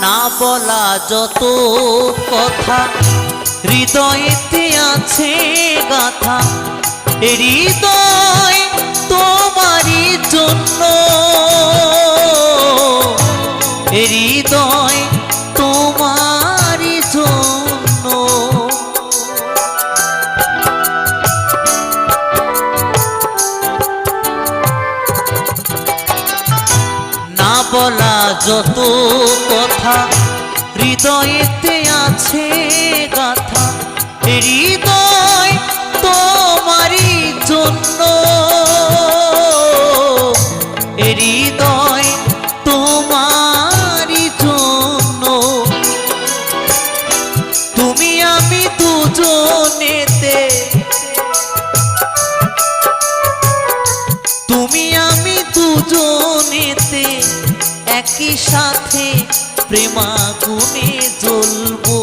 না বলা যত কথা হৃদয়েতে আছে গাথা, হৃদয় তোমারই জন্য, হৃদয় তোমারই জন্য। না বলা যত কথা হৃদয়েতে আছে গাথা, হৃদয় তোমারই জন্য, হৃদয় তোমারই জন্য। তুমি আমি দুজনেতে, তুমি আমি দুজনেতে একই সাথে প্রেমাগুনে জ্বলবো।